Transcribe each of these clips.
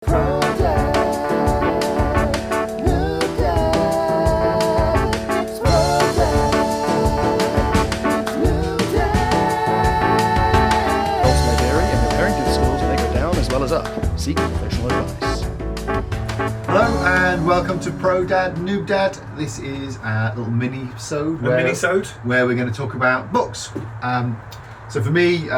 Seek professional advice. Hello and welcome to Pro Dad, Noob Dad. This is a little mini-sode where we're going to talk about books. So for me,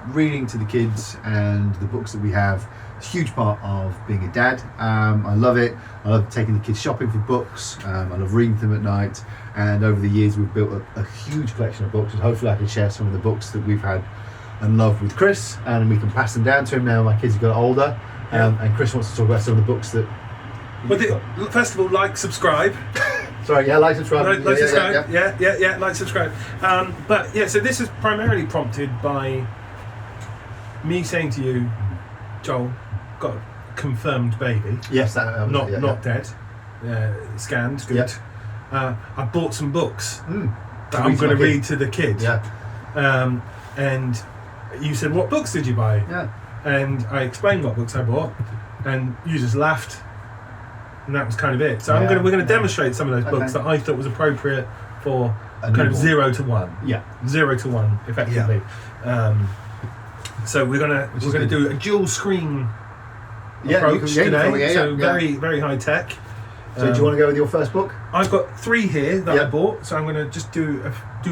reading to the kids and the books that we have is a huge part of being a dad. I love it. I love taking the kids shopping for books. I love reading to them at night. And over the years, we've built a huge collection of books. And hopefully I can share some of the books that we've had and loved with Chris, and we can pass them down to him now my kids have got older. And Chris wants to talk about some of the books that. Well, first of all, like, subscribe. Sorry, yeah, like, subscribe. Subscribe. Yeah, like, subscribe. So this is primarily prompted by me saying to you, Joel, got a confirmed baby. Yes, not dead. Scanned, good. Yeah. I bought some books that I'm going to read to the kids. Yeah. And you said, what books did you buy? Yeah. And I explained what books I bought, and you just laughed, and that was kind of it. So we're going to demonstrate some of those books that I thought was appropriate for kind of 0 to 1. Yeah, 0 to 1 effectively. Yeah. So we're gonna do a dual screen approach today. Very very high tech. So do you want to go with your first book? I've got 3 here that I bought, so I'm going to just do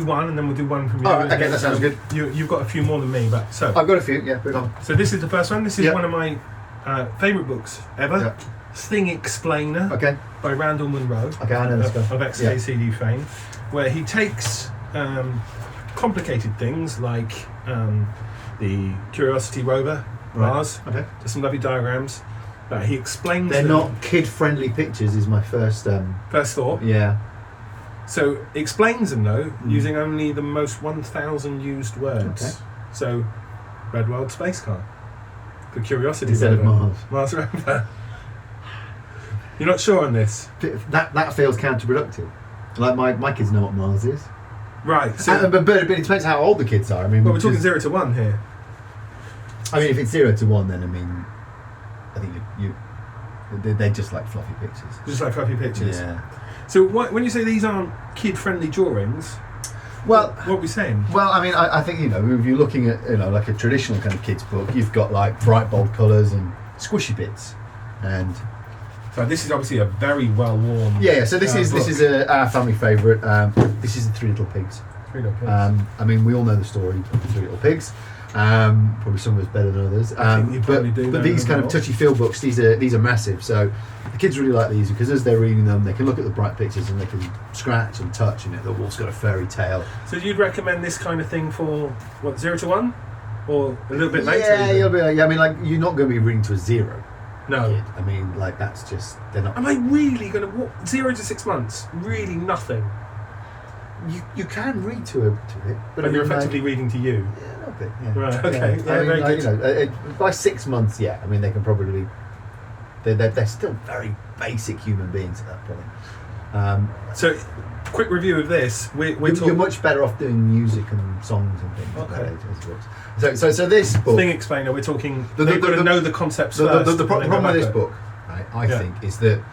one, and then we'll do one from you. Oh, okay, that sounds good. You've got a few more than me, but so I've got a few. Yeah, put it on. So this is the first one. This is one of my favourite books ever. Yeah. Thing Explainer. Okay. By Randall Munroe. Okay, I know this guy. Of XKCD fame, where he takes complicated things like the Curiosity rover, Mars. Okay. There's some lovely diagrams. He explains they're them. not kid-friendly pictures. Is my first thought. Yeah. So explains them though using only the most 1,000 used words. Okay. So, Red World Space Car, the Curiosity instead rover, of Mars rover. You're not sure on this? That feels counterproductive. Like my kids know what Mars is. Right. So, but it depends how old the kids are. I mean, we're talking 0 to 1 here. I mean, if it's 0 to 1, then I think they're just like fluffy pictures. Just like fluffy pictures. Yeah. So when you say these aren't kid-friendly drawings, well, what are we saying? Well, I mean, I think if you're looking at like a traditional kind of kids book, you've got like bright bold colours and squishy bits, and so this is obviously a very well worn. Yeah. So this is our family favourite. This is the Three Little Pigs. Three Little Pigs. I mean, we all know the story of the Three Little Pigs. Probably some of us better than others. But these kind of touchy-feel books, these are massive. So the kids really like these because as they're reading them, they can look at the bright pictures and they can scratch and touch, and the wall's got a fairy tale. So you'd recommend this kind of thing for what, 0 to 1, or a little bit later? Yeah, you'll be like, I mean, like you're not going to be reading to a 0. No. Kid. I mean, like that's just they're not. Am I really going to 0 to 6 months? Really nothing. You can read to it, but you're effectively reading to you. Yeah, a little bit. Yeah. Right. Okay. Yeah. Yeah, very good. By 6 months, I mean they can probably. They're still very basic human beings at that point. So, quick review of this. You're much better off doing music and songs and things. Okay. So this book. Thing Explainer. We're talking. They've got to know the concepts first. The problem with this book, right, I think, is that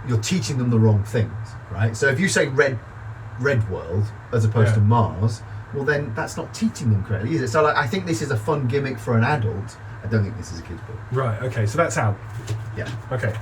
you're teaching them the wrong things, right? So if you say Red World as opposed to Mars, well then that's not teaching them correctly, is it? So I think this is a fun gimmick for an adult. I don't think this is a kid's book. Right. Okay. So that's out. Yeah. Okay.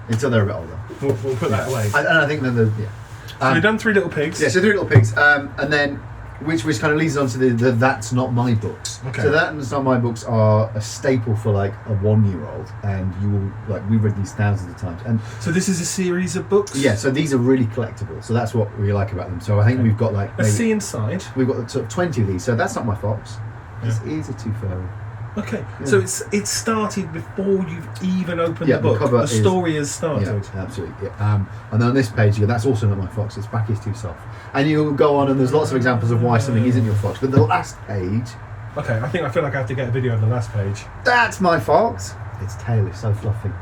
Until they're a bit older. We'll put that away. And I think then so we've done Three Little Pigs. Yeah. So Three Little Pigs, and then which kind of leads on to the That's Not My Books. Okay. So That's Not My Books are a staple for like a 1-year-old, and you will we've read these thousands of times. And so this is a series of books. Yeah. So these are really collectible. So that's what we like about them. So I think we've got let's see inside. We've got sort of 20 of these. So That's Not My Fox. This is a Tooth Fairy. Okay, so it started before you've even opened the book. The story has started. Yeah, absolutely. Yeah. And then on this page, That's Also Not My Fox. Its back is too soft. And you'll go on, and there's lots of examples of why something isn't your fox. But the last page. Okay, I feel like I have to get a video of the last page. That's my fox. Its tail is so fluffy.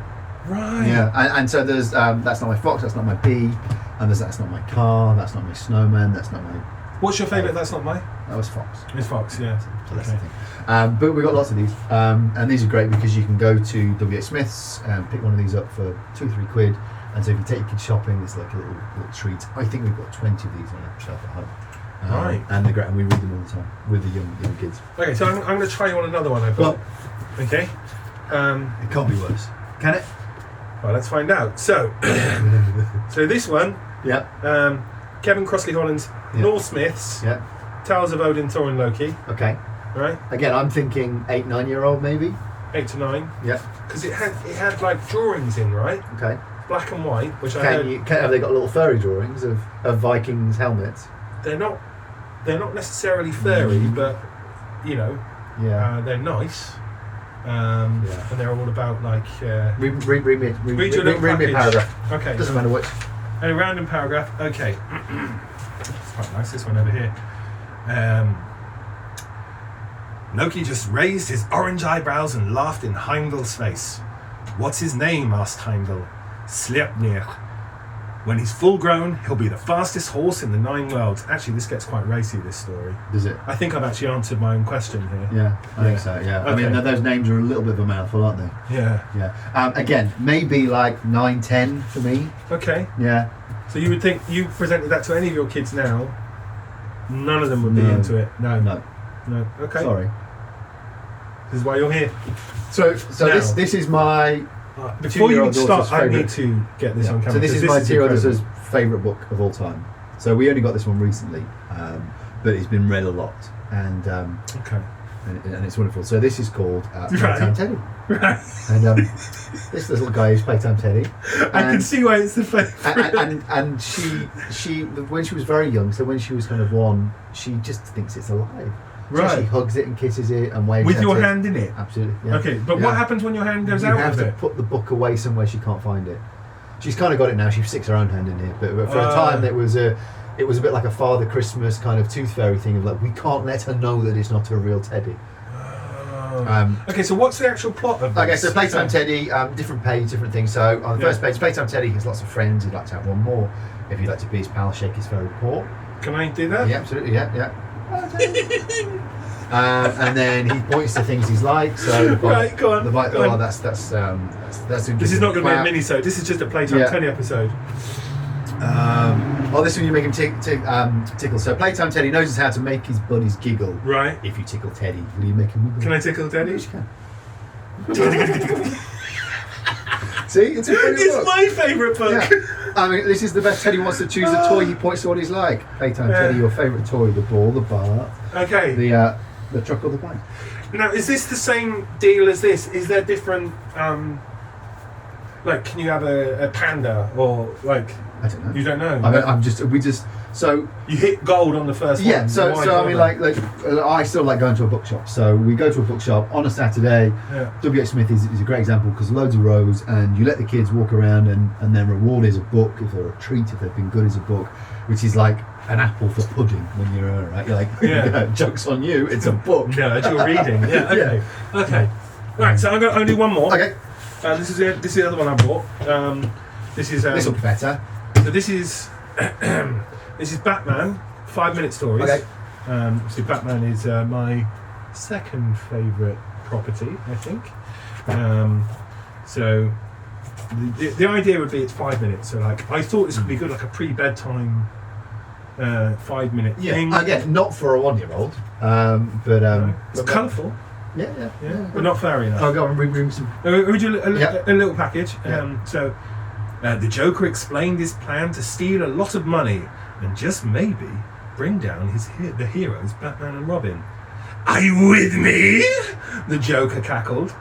Right. Yeah, and so there's That's Not My Fox. That's Not My bee. And there's That's Not My car. That's Not My snowman. That's Not My. What's your favourite? That's Not My. That was Fox. It's Fox, yeah. So that's the thing. But we've got lots of these, and these are great because you can go to W.H. Smith's and pick one of these up for £2 or £3, and so if you take your kids shopping, it's like a little treat. I think we've got 20 of these on our shelf at home. Right. And they're great, and we read them all the time with the young kids. Okay, so I'm going to try you on another one I've got. Okay. It can't be worse. Can it? Well, let's find out. So, so this one, Kevin Crossley Holland's Noel Smith's Tales of Odin, Thor and Loki. Okay. Right. Again, I'm thinking 8-9-year-old maybe. 8 to 9. Yeah. Because it had like drawings in, right? Okay. Black and white, which have they got little furry drawings of Vikings helmets? They're not necessarily furry, but you know, they're nice. And they're all about like. Read me a paragraph. Okay. Doesn't matter which. A random paragraph. Okay. It's quite nice. This one over here. Loki just raised his orange eyebrows and laughed in Heimdall's face. "What's his name?" asked Heimdall. "Sleipnir. When he's full grown, he'll be the fastest horse in the 9 worlds." Actually, this gets quite racy, this story. Does it? I think I've actually answered my own question here. Yeah, I think so, yeah. Okay. I mean, those names are a little bit of a mouthful, aren't they? Yeah. Yeah. Again, maybe like 9-10 for me. Okay. Yeah. So you would think, you presented that to any of your kids now, none of them would be into it? No. Okay. Sorry. This is why you're here. So this is my... Before you start, I need to get this on camera. So this is my 2-year-old daughter's favourite book of all time. So we only got this one recently, but it's been read a lot, and and it's wonderful. So this is called Playtime Teddy. Right. And this little guy is Playtime Teddy. I can see why it's the favourite. And she when she was very young, so when she was kind of 1, she just thinks it's alive. So she hugs it and kisses it and waves with your hand in it. Absolutely. Yeah. Okay, but what happens when your hand goes out of it? You have to put the book away somewhere she can't find it. She's kind of got it now. She sticks her own hand in it, but for a time it was a bit like a Father Christmas kind of tooth fairy thing of like, we can't let her know that it's not a real teddy. Okay, so what's the actual plot of this? Okay, so Playtime Teddy, different page, different things. So on the first page, Playtime Teddy has lots of friends. He'd like to have one more. If you'd like to be his pal, shake his furry paw. Can I do that? Yeah, absolutely. Yeah. And then he points to things he's like. So go on. That's this is not going to be a mini-sode. This is just a Playtime Teddy episode. This one you make him tickle. So Playtime Teddy knows how to make his buddies giggle. Right. If you tickle Teddy, will you make him wiggle? Can I tickle Teddy? Yes, you can. See, it's a brilliant book. It's my favourite book. Yeah. I mean, this is the best. Teddy wants to choose a toy. He points to what he's like. Playtime Teddy, your favourite toy: the ball, the bar, the truck, or the bike. Now, is this the same deal as this? Is there different? Like, can you have a panda or like? I don't know. You don't know. I mean, so you hit gold on the first one. Yeah. So I mean, like I still like going to a bookshop. So we go to a bookshop on a Saturday. Yeah. W.H. Smith is a great example because loads of rows, and you let the kids walk around, and their reward is a book. If they're a treat, if they've been good, is a book, which is like an apple for pudding when you're right. You're like, joke's on you. It's a book. No, it's your reading. Yeah. Okay. Yeah. Okay. Right. So I'm going to do one more. Okay. This is the other one I bought. This will be better. So this is Batman 5-minute stories. Okay. So Batman is my second favourite property, I think. So the idea would be it's 5 minutes. So like I thought this would be good, like a pre-bedtime 5-minute thing. Again, not for a 1-year-old, but it's colourful. Yeah. But not fairy enough. I'll go and read some. Read you a little package. So the Joker explained his plan to steal a lot of money and just maybe bring down the heroes Batman and Robin. "Are you with me?" the Joker cackled.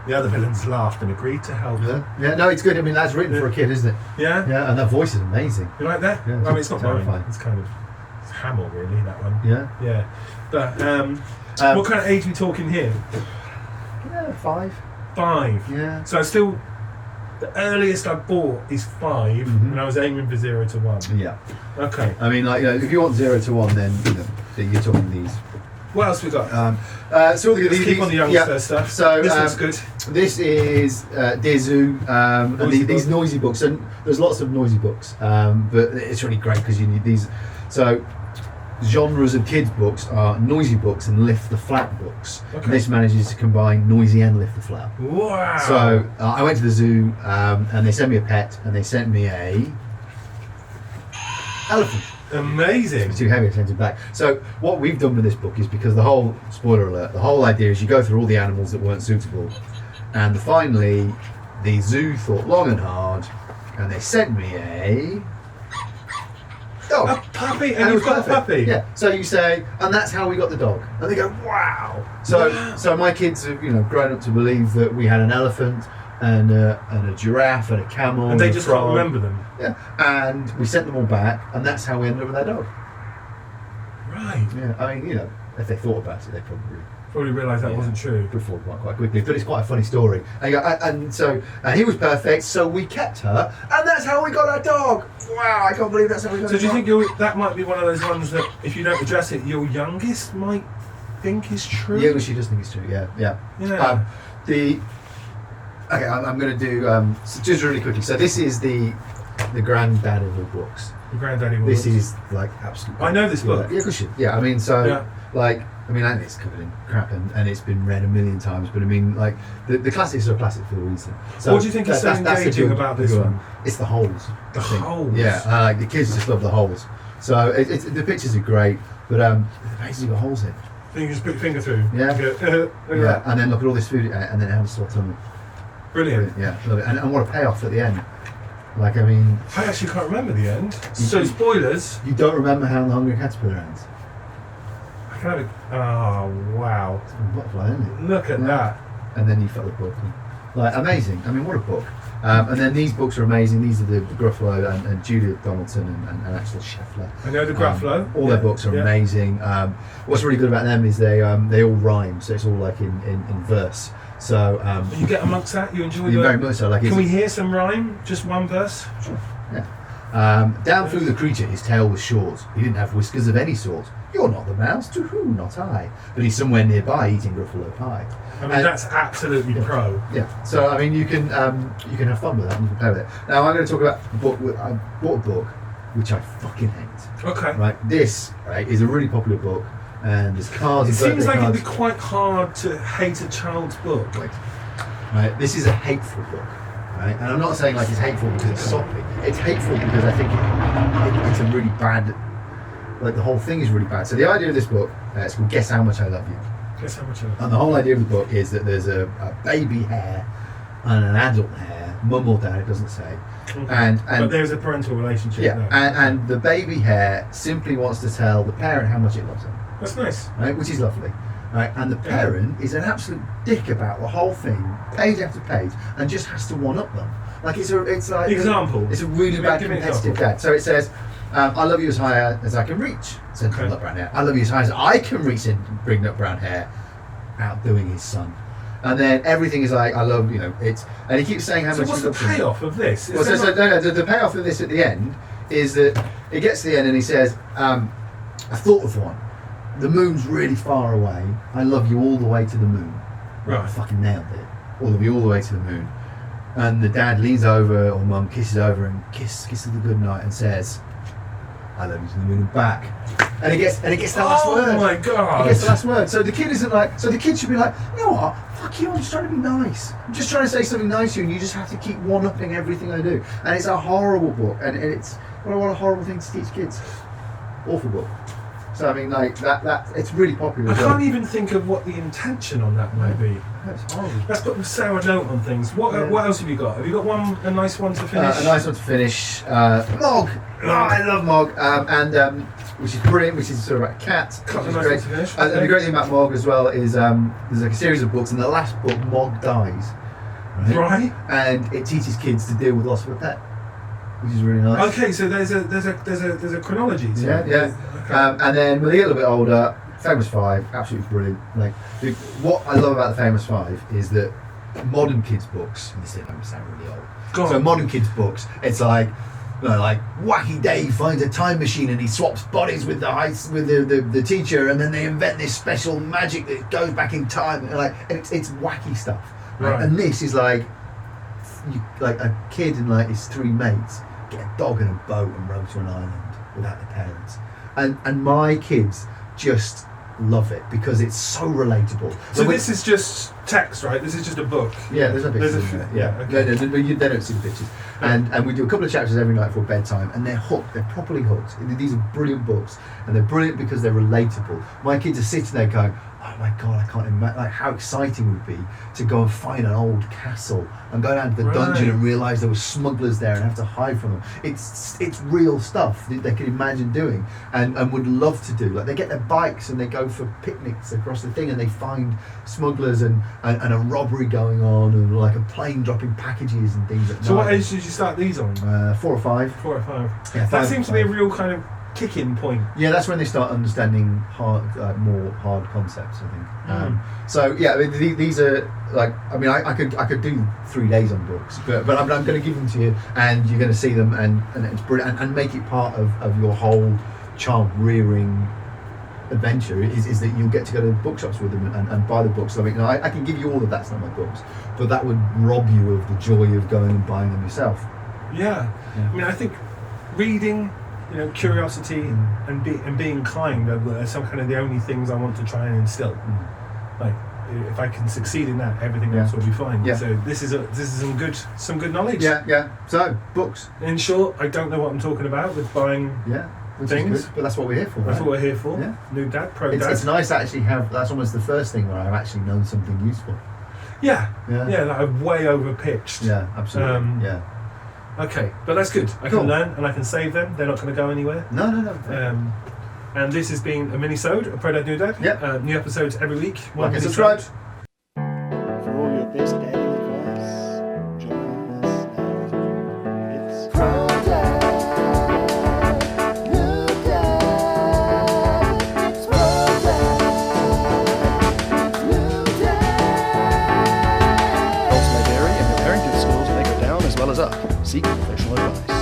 The other villains laughed and agreed to help. Yeah, no, it's good. I mean, that's written for a kid, isn't it? Yeah. Yeah, and that voice is amazing. You like that? Yeah, I mean, it's not terrifying. mine. It's kind of Hamill, really, that one. Yeah. But what kind of age are we talking here? Yeah, 5. 5. Yeah. So still, the earliest I bought is 5, and I was aiming for 0 to 1. Yeah. Okay. I mean, like, if you want 0 to 1, then you're talking these. What else we got? So let's keep on the youngster stuff. So this looks good. This is Dear Zoo, and these noisy books. And there's lots of noisy books, but it's really great because you need these. So genres of kids' books are noisy books and lift the flat books. Okay. And this manages to combine noisy and lift the flat. Wow. So I went to the zoo and they sent me a pet and they sent me a elephant. Amazing. It's too heavy, I sent it back. So what we've done with this book is, because the whole, spoiler alert, the whole idea is you go through all the animals that weren't suitable, and finally the zoo thought long and hard and they sent me a dog. A puppy, and you've got a puppy. Yeah. So you say, and that's how we got the dog. And they go, wow. So my kids have, grown up to believe that we had an elephant and a giraffe and a camel. And they just can't remember them. Yeah. And we sent them all back, and that's how we ended up with our dog. Right. Yeah. I mean, if they thought about it, they Probably realised that wasn't true. Before quite quickly, but it's quite a funny story. And he was perfect, so we kept her, and that's how we got our dog. Wow, I can't believe that's how we got. So do you think that might be one of those ones that, if you don't address it, your youngest might think is true? Yeah, well, she does think it's true. Yeah. Yeah. I'm going to do just really quickly. So this is the granddad of all books. The granddaddy was. This is like absolutely. I know this book. Yeah, good shit. Yeah, I mean, and it's covered in crap and it's been read a million times, but I mean, like, the classics are a classic for a reason. So what do you think is so engaging about this one? It's the holes. The holes? Yeah, the kids just love the holes. So the pictures are great, but the pages have got holes in. Then you just put your finger through. Yeah. Yeah, and then look at all this food and then how to sort on. Brilliant. Yeah, love it. And what a payoff at the end. Like, I mean... I actually can't remember the end. So, spoilers. You don't remember how the Hungry Caterpillar ends? Oh, wow. It's a butterfly, isn't it? Look at that. And then you felt the book. Like, amazing. I mean, what a book. And then these books are amazing. These are the Gruffalo and Julia Donaldson and Axel Scheffler. I know the Gruffalo. All their books are amazing. What's really good about them is they all rhyme, so it's all like in verse. So you get amongst that. You enjoy very much so. Like, can we hear some rhyme? Just one verse. Sure. Yeah. Down flew the creature. His tail was short. He didn't have whiskers of any sort. You're not the mouse, to who? Not I. But he's somewhere nearby eating Gruffalo pie. I mean, that's absolutely pro. Yeah. So I mean, you can have fun with that and you can play with it. Now I'm going to talk about a book. I bought a book which I fucking hate. Okay. Right. This is a really popular book. And there's cards. It seems like cards. it'd be quite hard to hate a child's book. Right. This is a hateful book. Right. And I'm not saying like it's hateful because it's soppy. It's hateful because I think it's a really bad. Like, the whole thing is really bad. So the idea of this book, it's called Guess How Much I Love You. Guess How Much I Love You. And the whole idea of the book is that there's a baby hare and an adult hare, mum or dad, it doesn't say. Okay. And but there's a parental relationship there. And the baby hare simply wants to tell the parent how much it loves them. That's nice. Right, which is lovely. Right, and the parent is an absolute dick about the whole thing, page after page, and just has to one-up them. Like, it's like example. It's a really bad competitive dad. So it says, I love you as high as I can reach, send nut brown hair. I love you as high as I can reach, and bring nut brown hair, outdoing his son. And then everything is like, I love, it's, and he keeps saying how much he loves him. So what's the payoff of this? The payoff of this at the end is that it gets to the end and he says, I thought of one. The moon's really far away. I love you all the way to the moon. Right. I fucking nailed it. All of you all the way to the moon. And the dad leans over, or mum kisses over and kisses the good night and says, I love you to the moon and back. And it gets the last word. Oh my god. It gets the last word. So the kid isn't like, so the kid should be like, you know what? Fuck you, I'm just trying to be nice. I'm just trying to say something nice to you and you just have to keep one-upping everything I do. And it's a horrible book. And it's, what a horrible thing to teach kids. Awful book. So I mean, like that it's really popular. I can't even think of what the intention on that might be. That's horrible. Let's put a sour note on things. What else have you got? Have you got a nice one to finish? A nice one to finish. Mog. Oh, I love Mog. Which is brilliant. Which is sort of about a cat. Couple Which is nice great. ones to finish. And the great thing about Mog as well is there's like a series of books, and the last book, Mog dies. Right. And it teaches kids to deal with loss of a pet, which is really nice. Okay, so there's a chronology. To it. Yeah. Okay. And then when they get a little bit older, Famous Five, absolutely brilliant. Like, what I love about the Famous Five is that modern kids' books, and this is going to sound really old. So modern kids' books, it's like, like Wacky Dave finds a time machine and he swaps bodies with the teacher, and then they invent this special magic that goes back in time. And it's wacky stuff. Right? And this is like a kid and like his three mates get a dog and a boat and row to an island without their parents. and my kids just love it because it's so relatable. So this is just text, right? This is just a book. Yeah, there's no pictures in there. Yeah, okay. no, they don't see the pictures. And we do a couple of chapters every night for bedtime, and they're hooked. They're properly hooked. These are brilliant books, and they're brilliant because they're relatable. My kids are sitting there going, "Oh my god, I can't imagine like how exciting it would be to go and find an old castle and go down to the dungeon and realise there were smugglers there and have to hide from them." It's real stuff that they can imagine doing and would love to do. Like they get their bikes and they go for picnics across the thing, and they find smugglers and a robbery going on, and like a plane dropping packages and things. So what age did you start these on? 4 or 5. 4 or 5. Yeah, that seems to be a real kind of kick-in point. Yeah, that's when they start understanding more hard concepts, I think. So yeah, I mean, these are like, I mean, I could do 3 days on books, but I'm going to give them to you, and you're going to see them, and it's brilliant, and make it part of your whole child rearing adventure is that you'll get to go to bookshops with them and buy the books. I mean, I can give you all of that's not my books, but that would rob you of the joy of going and buying them yourself. Yeah. I mean, I think reading, curiosity and being kind are some kind of the only things I want to try and instill. Like, if I can succeed in that, everything else will be fine. Yeah. So this is some good knowledge. Yeah. So books. In short, I don't know what I'm talking about with buying. Things, but that's what we're here for. That's right? what we're here for. Yeah. Noob Dad, Pro Dad. It's nice to actually have. That's almost the first thing where I've actually known something useful. Yeah. That I've way over pitched. Yeah, absolutely. Okay, but that's good. I can learn and I can save them. They're not going to go anywhere. No. And this has been a Minisode, a Pro Dad, Noob Dad. Yeah. New episodes every week. Like and subscribe. For all your best dating advice, join us now. It's Pro Dad, New Dad. It's Pro Dad, New Dad. Results may vary, and your parenting skills may go down as well as up. Seek professional advice.